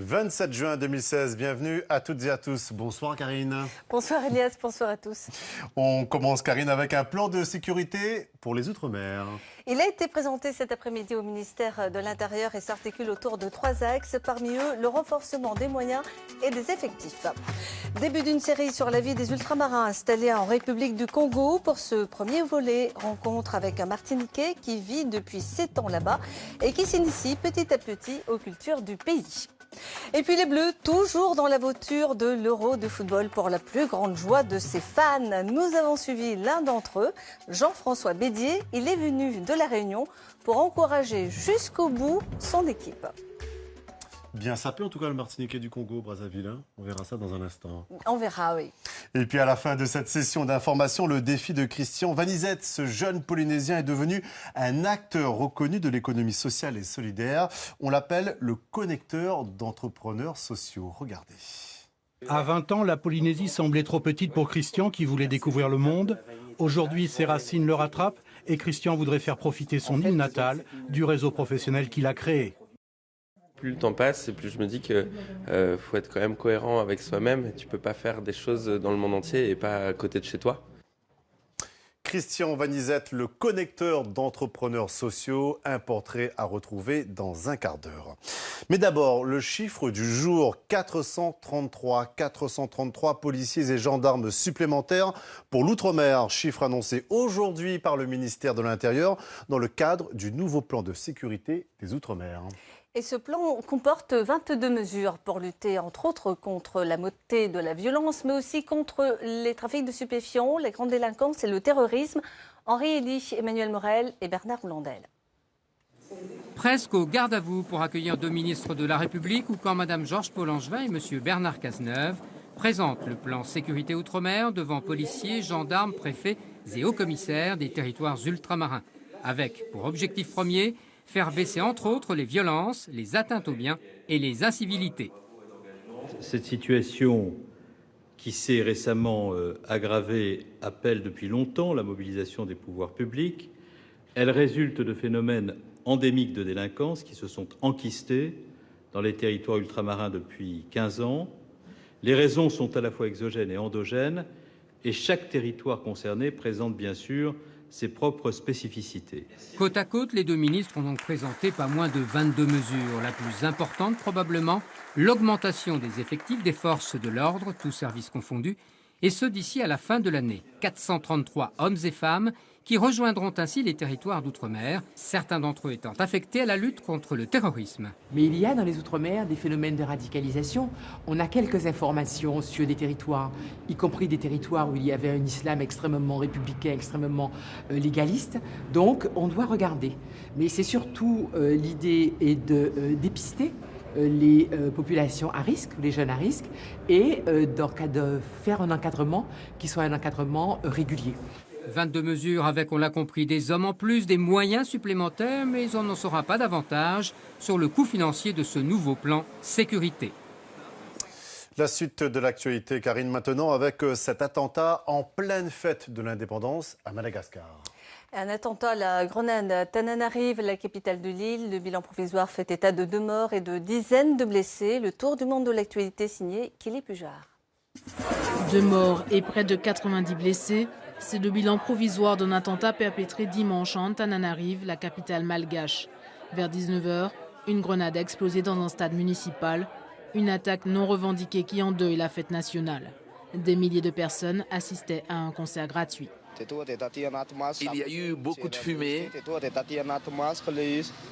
27 juin 2016, bienvenue à toutes et à tous. Bonsoir Karine. Bonsoir Elias, bonsoir à tous. On commence Karine avec un plan de sécurité pour les Outre-mer. Il a été présenté cet après-midi au ministère de l'Intérieur et s'articule autour de 3 axes, parmi eux le renforcement des moyens et des effectifs. Début d'une série sur la vie des ultramarins installés en République du Congo. Pour ce premier volet, rencontre avec un Martiniquais qui vit depuis 7 ans là-bas et qui s'initie petit à petit aux cultures du pays. Et puis les Bleus, toujours dans l'aventure de l'Euro de football pour la plus grande joie de ses fans. Nous avons suivi l'un d'entre eux, Jean-François Bédier. Il est venu de La Réunion pour encourager jusqu'au bout son équipe. Bien sapé en tout cas le Martiniquais du Congo, Brazzaville. Hein, on verra ça dans un instant. On verra, oui. Et puis à la fin de cette session d'information, le défi de Christian Vanizette, ce jeune Polynésien est devenu un acteur reconnu de l'économie sociale et solidaire. On l'appelle le connecteur d'entrepreneurs sociaux. Regardez. À 20 ans, la Polynésie semblait trop petite pour Christian qui voulait découvrir le monde. Aujourd'hui, ses racines le rattrapent et Christian voudrait faire profiter son île natale du réseau professionnel qu'il a créé. Plus le temps passe, et plus je me dis qu'il faut être quand même cohérent avec soi-même. Tu ne peux pas faire des choses dans le monde entier et pas à côté de chez toi. Christian Vanizette, le connecteur d'entrepreneurs sociaux, un portrait à retrouver dans un quart d'heure. Mais d'abord, le chiffre du jour, 433 policiers et gendarmes supplémentaires pour l'outre-mer. Chiffre annoncé aujourd'hui par le ministère de l'Intérieur dans le cadre du nouveau plan de sécurité des outre-mer. Et ce plan comporte 22 mesures pour lutter, entre autres, contre la montée de la violence, mais aussi contre les trafics de stupéfiants, la grande délinquance et le terrorisme. Henri Elie, Emmanuel Morel et Bernard Roulandel. Presque au garde à vous pour accueillir 2 ministres de la République ou quand Mme Georges Paul-Angevin et M. Bernard Cazeneuve présentent le plan sécurité outre-mer devant policiers, gendarmes, préfets et hauts commissaires des territoires ultramarins. Avec pour objectif premier faire baisser entre autres les violences, les atteintes aux biens et les incivilités. Cette situation qui s'est récemment aggravée appelle depuis longtemps la mobilisation des pouvoirs publics. Elle résulte de phénomènes endémiques de délinquance qui se sont enquistés dans les territoires ultramarins depuis 15 ans. Les raisons sont à la fois exogènes et endogènes et chaque territoire concerné présente bien sûr ses propres spécificités. Côte à côte, les 2 ministres ont donc présenté pas moins de 22 mesures. La plus importante, probablement, l'augmentation des effectifs des forces de l'ordre, tous services confondus, et ce d'ici à la fin de l'année. 433 hommes et femmes qui rejoindront ainsi les territoires d'outre-mer, certains d'entre eux étant affectés à la lutte contre le terrorisme. Mais il y a dans les outre-mer des phénomènes de radicalisation. On a quelques informations sur des territoires, y compris des territoires où il y avait un islam extrêmement républicain, extrêmement légaliste. Donc on doit regarder. Mais c'est surtout l'idée est de dépister les populations à risque, les jeunes à risque, et de faire un encadrement qui soit un encadrement régulier. 22 mesures avec, on l'a compris, des hommes en plus, des moyens supplémentaires, mais on n'en saura pas davantage sur le coût financier de ce nouveau plan sécurité. La suite de l'actualité, Karine, maintenant avec cet attentat en pleine fête de l'indépendance à Madagascar. Un attentat à la grenade à Tananarive, la capitale de l'île. Le bilan provisoire fait état de 2 morts et de dizaines de blessés. Le tour du monde de l'actualité signé Kelly Pujard. 2 morts et près de 90 blessés. C'est le bilan provisoire d'un attentat perpétré dimanche à Antananarive, la capitale malgache. Vers 19h, une grenade a explosé dans un stade municipal. Une attaque non revendiquée qui endeuille la fête nationale. Des milliers de personnes assistaient à un concert gratuit. Il y a eu beaucoup de fumée.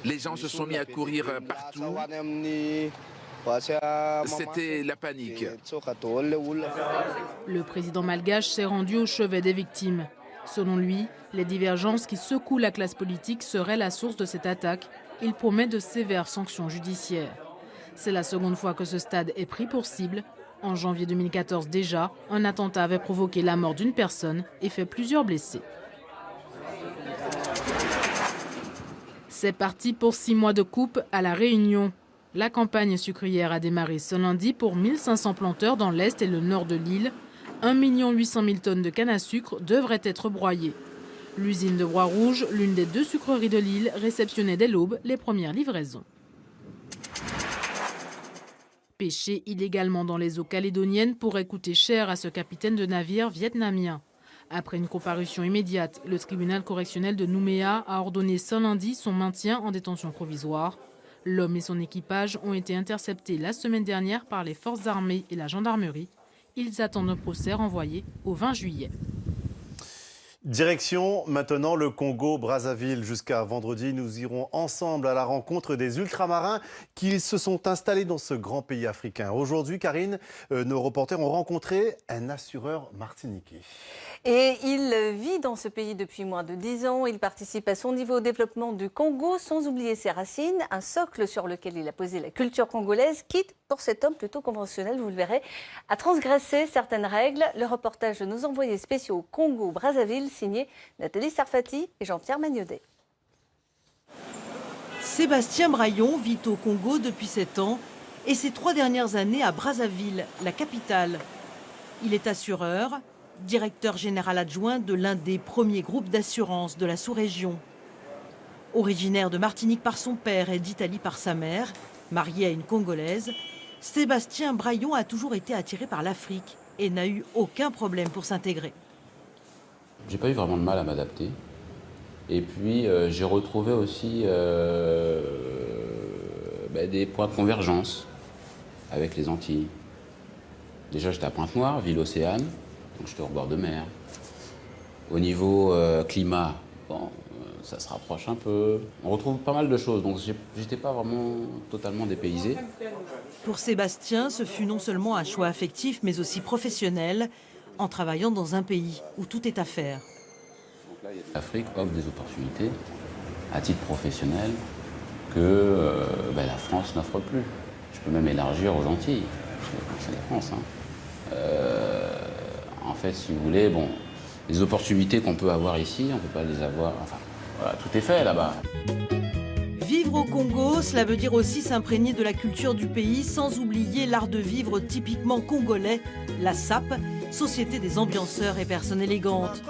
Les gens se sont mis à courir partout. C'était la panique. Le président malgache s'est rendu au chevet des victimes. Selon lui, les divergences qui secouent la classe politique seraient la source de cette attaque. Il promet de sévères sanctions judiciaires. C'est la seconde fois que ce stade est pris pour cible. En janvier 2014 déjà, un attentat avait provoqué la mort d'une personne et fait plusieurs blessés. C'est parti pour 6 mois de coupe à La Réunion. La campagne sucrière a démarré ce lundi pour 1500 planteurs dans l'est et le nord de l'île. 1 800 000 tonnes de canne à sucre devraient être broyées. L'usine de Bois-Rouge, l'une des 2 sucreries de l'île, réceptionnait dès l'aube les premières livraisons. Pêcher illégalement dans les eaux calédoniennes pourrait coûter cher à ce capitaine de navire vietnamien. Après une comparution immédiate, le tribunal correctionnel de Nouméa a ordonné ce lundi son maintien en détention provisoire. L'homme et son équipage ont été interceptés la semaine dernière par les forces armées et la gendarmerie. Ils attendent un procès renvoyé au 20 juillet. Direction maintenant le Congo-Brazzaville. Jusqu'à vendredi, nous irons ensemble à la rencontre des ultramarins qui se sont installés dans ce grand pays africain. Aujourd'hui, Karine, nos reporters ont rencontré un assureur martiniquais. Et il vit dans ce pays depuis moins de 10 ans. Il participe à son niveau au développement du Congo, sans oublier ses racines, un socle sur lequel il a posé la culture congolaise, quitte, pour cet homme plutôt conventionnel, vous le verrez, à transgresser certaines règles. Le reportage de nos envoyés spéciaux au Congo-Brazzaville, signé Nathalie Sarfati et Jean-Pierre Magnodet. Sébastien Braillon vit au Congo depuis 7 ans et ces 3 dernières années à Brazzaville, la capitale. Il est assureur, directeur général adjoint de l'un des premiers groupes d'assurance de la sous-région. Originaire de Martinique par son père et d'Italie par sa mère, marié à une Congolaise, Sébastien Braillon a toujours été attiré par l'Afrique et n'a eu aucun problème pour s'intégrer. J'ai pas eu vraiment de mal à m'adapter. Et puis j'ai retrouvé aussi des points de convergence avec les Antilles. Déjà j'étais à Pointe-Noire, ville océane. Donc j'étais au bord de mer. Au niveau climat, bon, ça se rapproche un peu. On retrouve pas mal de choses, donc j'étais pas vraiment totalement dépaysé. Pour Sébastien, ce fut non seulement un choix affectif, mais aussi professionnel, en travaillant dans un pays où tout est à faire. L'Afrique offre des opportunités à titre professionnel que la France n'offre plus. Je peux même élargir aux Antilles, c'est la France. En fait, si vous voulez, bon, les opportunités qu'on peut avoir ici, on ne peut pas les avoir. Enfin, voilà, tout est fait là-bas. Vivre au Congo, cela veut dire aussi s'imprégner de la culture du pays, sans oublier l'art de vivre typiquement congolais, la SAP, Société des ambianceurs et personnes élégantes.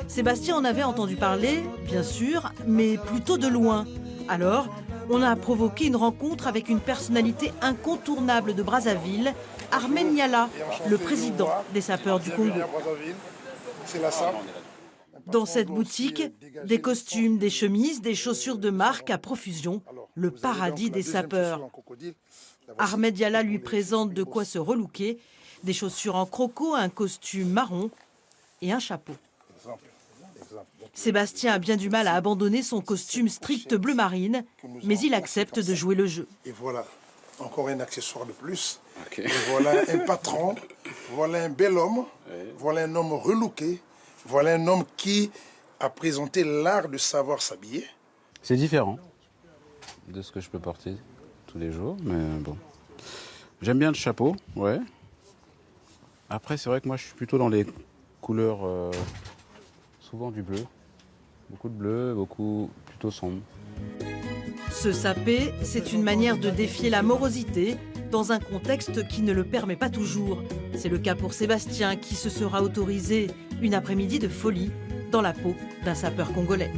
Sébastien en avait entendu parler, bien sûr, mais plutôt de loin. Alors, on a provoqué une rencontre avec une personnalité incontournable de Brazzaville, Ahmed Niala, le président des sapeurs du Congo. Dans cette boutique, des costumes, des chemises, des chaussures de marque à profusion, le paradis des sapeurs. Ahmed Niala lui présente de quoi se relooker, des chaussures en croco, un costume marron et un chapeau. Sébastien a bien du mal à abandonner son costume strict bleu marine, mais il accepte de jouer le jeu. Et voilà, encore un accessoire de plus. Okay. Et voilà un patron, voilà un bel homme, voilà un homme relooké, voilà un homme qui a présenté l'art de savoir s'habiller. C'est différent de ce que je peux porter tous les jours, mais bon. J'aime bien le chapeau, ouais. Après, c'est vrai que moi, je suis plutôt dans les couleurs, souvent du bleu. Beaucoup de bleu, plutôt sombre. Se saper, c'est une manière de défier la morosité dans un contexte qui ne le permet pas toujours. C'est le cas pour Sébastien qui se sera autorisé une après-midi de folie dans la peau d'un sapeur congolais.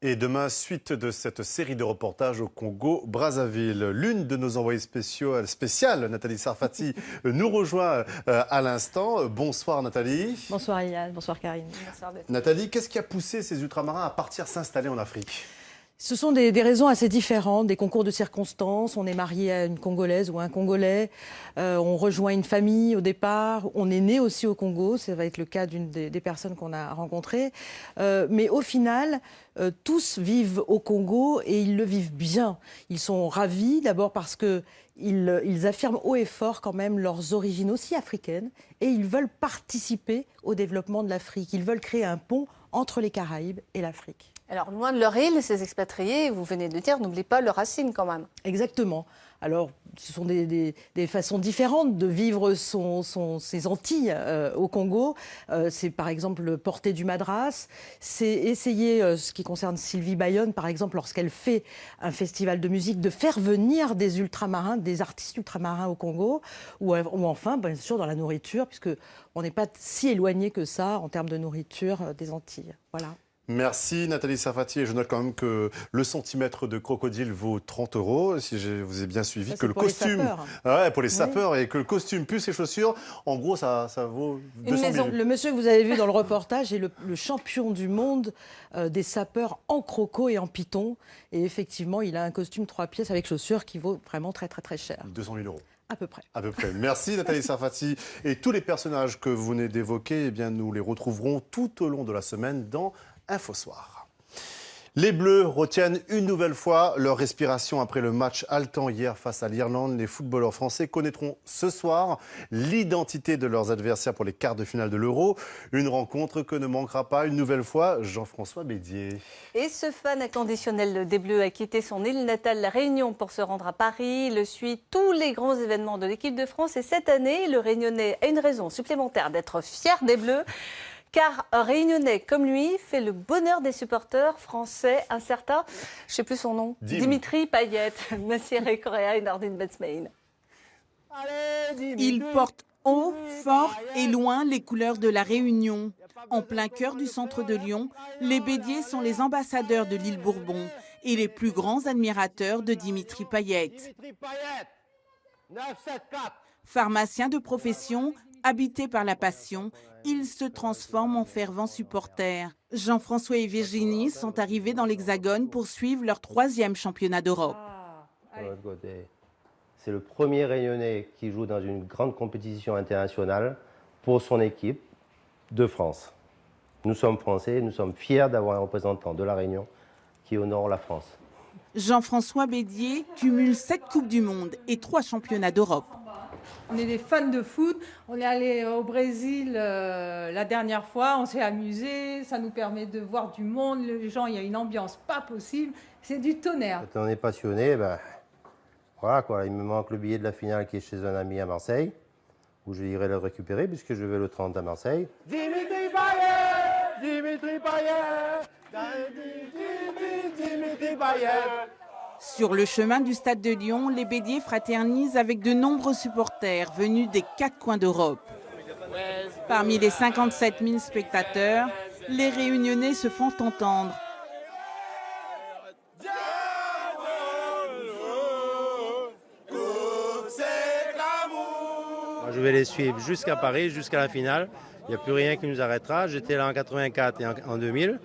Et demain, suite de cette série de reportages au Congo-Brazzaville. L'une de nos envoyées spéciales, Nathalie Sarfati, nous rejoint à l'instant. Bonsoir Nathalie. Bonsoir Eliane, bonsoir Karine. Bonsoir Nathalie, qu'est-ce qui a poussé ces ultramarins à partir s'installer en Afrique ? Ce sont des raisons assez différentes, des concours de circonstances. On est marié à une Congolaise ou un Congolais. On rejoint une famille au départ. On est né aussi au Congo. Ça va être le cas d'une des personnes qu'on a rencontrées. Mais au final, tous vivent au Congo et ils le vivent bien. Ils sont ravis d'abord parce qu'ils affirment haut et fort quand même leurs origines aussi africaines et ils veulent participer au développement de l'Afrique. Ils veulent créer un pont entre les Caraïbes et l'Afrique. Alors, loin de leur île, ces expatriés, vous venez de le dire, n'oubliez pas leurs racines quand même. Exactement. Alors, ce sont des façons différentes de vivre ces Antilles au Congo. C'est par exemple porter du madras. C'est essayer, ce qui concerne Sylvie Bayonne, par exemple, lorsqu'elle fait un festival de musique, de faire venir des ultramarins, des artistes ultramarins au Congo. Ou enfin, bien sûr, dans la nourriture, puisque on n'est pas si éloigné que ça en termes de nourriture des Antilles. Voilà. Merci Nathalie Sarfati. Et je note quand même que le centimètre de crocodile vaut 30 €, si je vous ai bien suivi, Ça, que le pour costume, les sapeurs. ouais, pour les sapeurs, et que le costume plus les chaussures, en gros, ça vaut 200 000. Le monsieur que vous avez vu dans le reportage est le champion du monde des sapeurs en croco et en python. Et effectivement, il a un costume 3 pièces avec chaussures qui vaut vraiment très très très cher. 200 000 €. À peu près. À peu près. Merci Nathalie Sarfati. Et tous les personnages que vous venez d'évoquer, eh bien, nous les retrouverons tout au long de la semaine dans Infosoir. Les Bleus retiennent une nouvelle fois leur respiration après le match haletant hier face à l'Irlande. Les footballeurs français connaîtront ce soir l'identité de leurs adversaires pour les quarts de finale de l'Euro. Une rencontre que ne manquera pas une nouvelle fois Jean-François Bédier. Et ce fan inconditionnel des Bleus a quitté son île natale, La Réunion, pour se rendre à Paris. Il suit tous les grands événements de l'équipe de France. Et cette année, le Réunionnais a une raison supplémentaire d'être fier des Bleus. Car un Réunionnais comme lui fait le bonheur des supporters français, un certain, je ne sais plus son nom, Dimitri Payet, Massiré Correa et Nordine Betsmain. Il porte haut, fort et loin les couleurs de la Réunion. En plein cœur du centre de Lyon, les Bédiers sont les ambassadeurs de l'île Bourbon et les plus grands admirateurs de Dimitri Payet. Pharmacien de profession, habité par la passion, il se transforme en fervent supporter. Jean-François et Virginie sont arrivés dans l'Hexagone pour suivre leur 3e championnat d'Europe. C'est le premier Réunionnais qui joue dans une grande compétition internationale pour son équipe de France. Nous sommes Français, nous sommes fiers d'avoir un représentant de la Réunion qui honore la France. Jean-François Bédier cumule 7 Coupes du Monde et 3 championnats d'Europe. On est des fans de foot, on est allé au Brésil la dernière fois, on s'est amusé, ça nous permet de voir du monde, les gens, il y a une ambiance pas possible, c'est du tonnerre. Quand on est passionné, voilà quoi, il me manque le billet de la finale qui est chez un ami à Marseille, où je irai le récupérer puisque je vais le 30 à Marseille. Dimitri Payet, Dimitri Payet, Dimitri Payet. Sur le chemin du stade de Lyon, les Bédiers fraternisent avec de nombreux supporters venus des 4 coins d'Europe. Parmi les 57 000 spectateurs, les Réunionnais se font entendre. Je vais les suivre jusqu'à Paris, jusqu'à la finale. Il n'y a plus rien qui nous arrêtera. J'étais là en 84 et en 2000.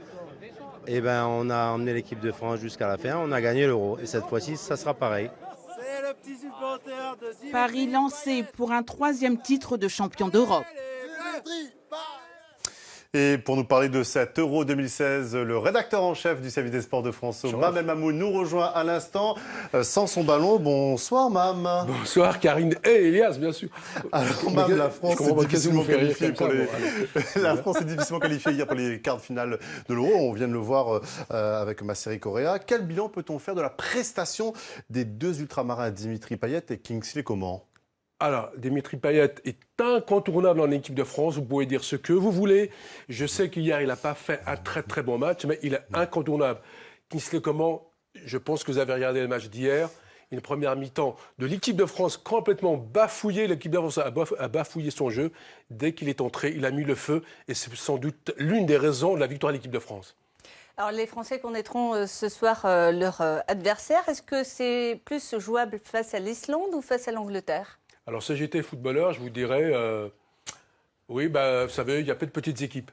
Et on a emmené l'équipe de France jusqu'à la fin, on a gagné l'Euro. Et cette fois-ci, ça sera pareil. C'est le petit supporter de Paris lancé pour un 3e titre de champion d'Europe. Et pour nous parler de cet Euro 2016, le rédacteur en chef du service des sports de France, Mam El Mamoun, nous rejoint à l'instant sans son ballon. Bonsoir Mam. Bonsoir Karine et Elias, bien sûr. Alors Mam, la France est difficilement qualifiée pour la France est difficilement qualifiée hier pour les quarts de finale de l'Euro. On vient de le voir avec Massiré Correa. Quel bilan peut-on faire de la prestation des 2 ultramarins, Dimitri Payet et Kingsley Coman? Alors, Dimitri Payet est incontournable en équipe de France. Vous pouvez dire ce que vous voulez. Je sais qu'hier, il n'a pas fait un très très bon match, mais il est incontournable. Kingsley Coman, je pense que vous avez regardé le match d'hier. Une première mi-temps de l'équipe de France complètement bafouillée. L'équipe de France a bafouillé son jeu. Dès qu'il est entré, il a mis le feu. Et c'est sans doute l'une des raisons de la victoire de l'équipe de France. Alors les Français connaîtront ce soir leur adversaire. Est-ce que c'est plus jouable face à l'Islande ou face à l'Angleterre ? Alors, si j'étais footballeur, je vous dirais, oui, vous savez, il y a peu de petites équipes.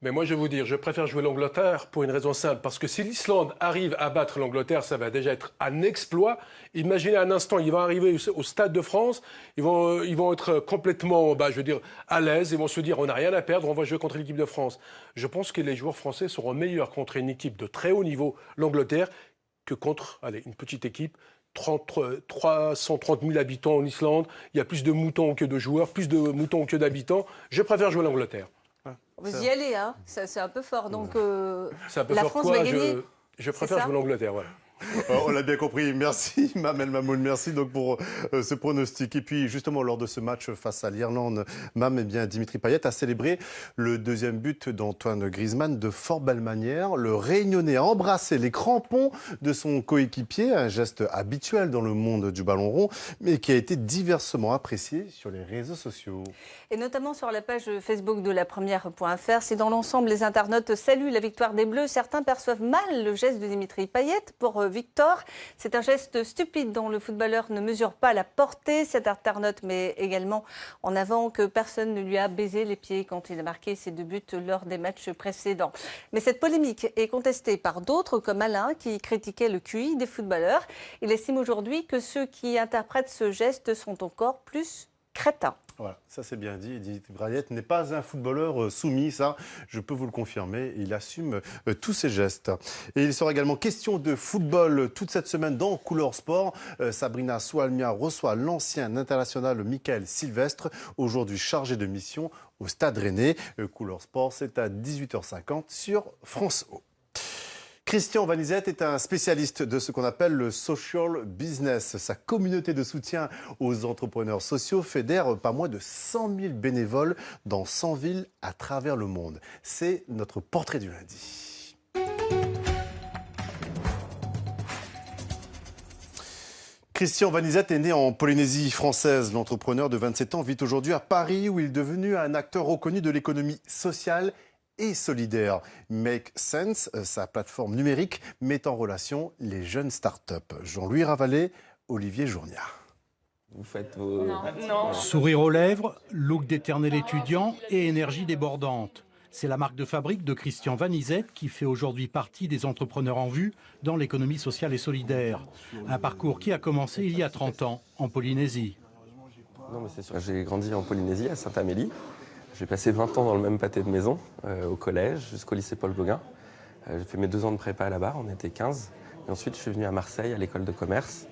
Mais moi, je vais vous dire, je préfère jouer l'Angleterre pour une raison simple. Parce que si l'Islande arrive à battre l'Angleterre, ça va déjà être un exploit. Imaginez un instant, ils vont arriver au Stade de France, ils vont être complètement, à l'aise. Ils vont se dire, on n'a rien à perdre, on va jouer contre l'équipe de France. Je pense que les joueurs français seront meilleurs contre une équipe de très haut niveau, l'Angleterre, que contre, une petite équipe. 330 000 habitants en Islande, il y a plus de moutons que de joueurs, plus de moutons que d'habitants. Je préfère jouer l'Angleterre. Vous y allez, hein, c'est un peu fort. Donc c'est un peu la fort France quoi va gagner. Je préfère jouer l'Angleterre, voilà. On l'a bien compris. Merci, Mam El Mamoun. Merci donc pour ce pronostic. Et puis, justement, lors de ce match face à l'Irlande, Mam, eh bien, Dimitri Payet a célébré le deuxième but d'Antoine Griezmann de fort belle manière. Le Réunionnais a embrassé les crampons de son coéquipier, un geste habituel dans le monde du ballon rond, mais qui a été diversement apprécié sur les réseaux sociaux. Et notamment sur la page Facebook de la première.fr. Si dans l'ensemble, les internautes saluent la victoire des Bleus, certains perçoivent mal le geste de Dimitri Payet. Pour Victor, c'est un geste stupide dont le footballeur ne mesure pas la portée. Cet internaute met également en avant que personne ne lui a baisé les pieds quand il a marqué ses 2 buts lors des matchs précédents. Mais cette polémique est contestée par d'autres, comme Alain, qui critiquait le QI des footballeurs. Il estime aujourd'hui que ceux qui interprètent ce geste sont encore plus crétins. Voilà, ça c'est bien dit. Dimitri Payet n'est pas un footballeur soumis, ça je peux vous le confirmer. Il assume tous ses gestes. Et il sera également question de football toute cette semaine dans Couleur Sport. Sabrina Soualmia reçoit l'ancien international Michael Sylvestre, aujourd'hui chargé de mission au Stade Rennais. Couleur Sport, c'est à 18h50 sur France O. Christian Vanizette est un spécialiste de ce qu'on appelle le social business. Sa communauté de soutien aux entrepreneurs sociaux fédère pas moins de 100 000 bénévoles dans 100 villes à travers le monde. C'est notre portrait du lundi. Christian Vanizette est né en Polynésie française. L'entrepreneur de 27 ans vit aujourd'hui à Paris où il est devenu un acteur reconnu de l'économie sociale et solidaire. Make Sense, sa plateforme numérique, met en relation les jeunes startups. Jean-Louis Ravalet, Olivier Journiat. Vous faites vos... Non. Sourire aux lèvres, look d'éternel étudiant et énergie débordante. C'est la marque de fabrique de Christian Vanizette qui fait aujourd'hui partie des entrepreneurs en vue dans l'économie sociale et solidaire. Un parcours qui a commencé il y a 30 ans en Polynésie. Non, mais c'est sûr. J'ai grandi en Polynésie, à Saint-Amélie. J'ai passé 20 ans dans le même pâté de maison, au collège, jusqu'au lycée Paul Gauguin. J'ai fait mes 2 ans de prépa là-bas, on était 15. Et ensuite, je suis venu à Marseille, à l'école de commerce.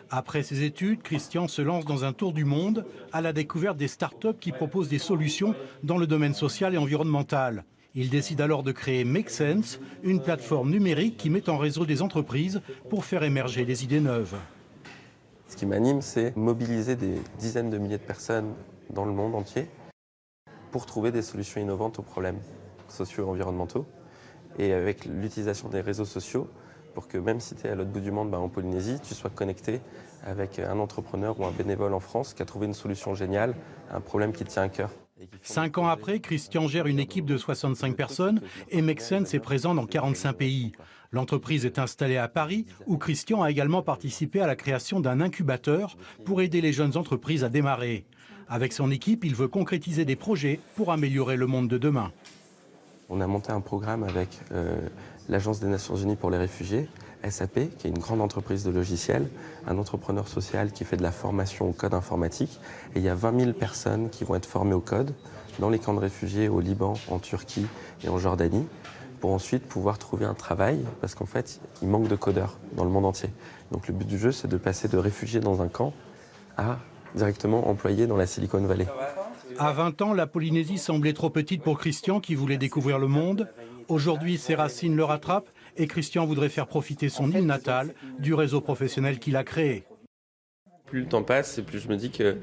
Après ses études, Christian se lance dans un tour du monde à la découverte des startups qui proposent des solutions dans le domaine social et environnemental. Il décide alors de créer Make Sense, une plateforme numérique qui met en réseau des entreprises pour faire émerger des idées neuves. Ce qui m'anime, c'est mobiliser des dizaines de milliers de personnes dans le monde entier pour trouver des solutions innovantes aux problèmes sociaux et environnementaux. Et avec l'utilisation des réseaux sociaux, pour que même si tu es à l'autre bout du monde, en Polynésie, tu sois connecté avec un entrepreneur ou un bénévole en France qui a trouvé une solution géniale à un problème qui te tient à cœur. 5 ans après, Christian gère une équipe de 65 personnes et Make Sense est présent dans 45 pays. L'entreprise est installée à Paris, où Christian a également participé à la création d'un incubateur pour aider les jeunes entreprises à démarrer. Avec son équipe, il veut concrétiser des projets pour améliorer le monde de demain. On a monté un programme avec l'Agence des Nations Unies pour les réfugiés, SAP, qui est une grande entreprise de logiciels, un entrepreneur social qui fait de la formation au code informatique. Et il y a 20 000 personnes qui vont être formées au code dans les camps de réfugiés au Liban, en Turquie et en Jordanie, pour ensuite pouvoir trouver un travail, parce qu'en fait, il manque de codeurs dans le monde entier. Donc le but du jeu, c'est de passer de réfugiés dans un camp à directement employés dans la Silicon Valley. À 20 ans, la Polynésie semblait trop petite pour Christian qui voulait découvrir le monde. Aujourd'hui, ses racines le rattrapent et Christian voudrait faire profiter son île natale du réseau professionnel qu'il a créé. Plus le temps passe, et plus je me dis qu'il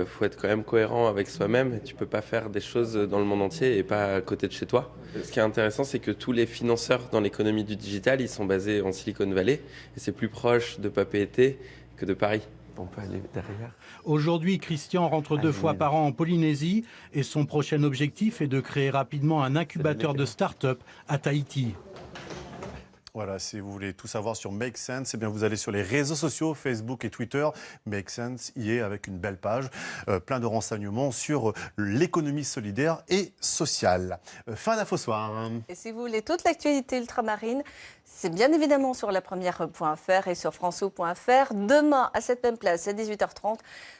faut être quand même cohérent avec soi-même. Tu ne peux pas faire des choses dans le monde entier et pas à côté de chez toi. Ce qui est intéressant, c'est que tous les financeurs dans l'économie du digital, ils sont basés en Silicon Valley. Et c'est plus proche de Papeete que de Paris. On peut aller derrière. Aujourd'hui, Christian rentre 2 fois par an en Polynésie et son prochain objectif est de créer rapidement un incubateur de start-up à Tahiti. Voilà, si vous voulez tout savoir sur Make Sense, eh bien vous allez sur les réseaux sociaux, Facebook et Twitter. Make Sense y est avec une belle page, plein de renseignements sur l'économie solidaire et sociale. Fin d'Info Soir. Et si vous voulez toute l'actualité ultramarine, c'est bien évidemment sur lapremière.fr et sur franceau.fr. Demain, à cette même place, à 18h30,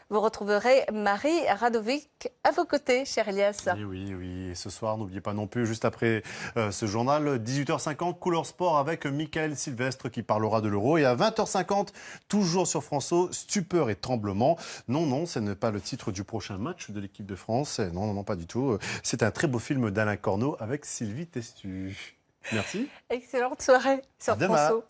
vous retrouverez Marie Radovic à vos côtés, cher Elias. Et oui, oui. Et ce soir, n'oubliez pas non plus, juste après ce journal, 18h50, Couleur Sport avec Michael Sylvestre qui parlera de l'Euro. Et à 20h50, toujours sur François, Stupeur et Tremblement. Non, non, ce n'est pas le titre du prochain match de l'équipe de France. Non, non, non, pas du tout. C'est un très beau film d'Alain Corneau avec Sylvie Testu. Merci. Excellente soirée sur François.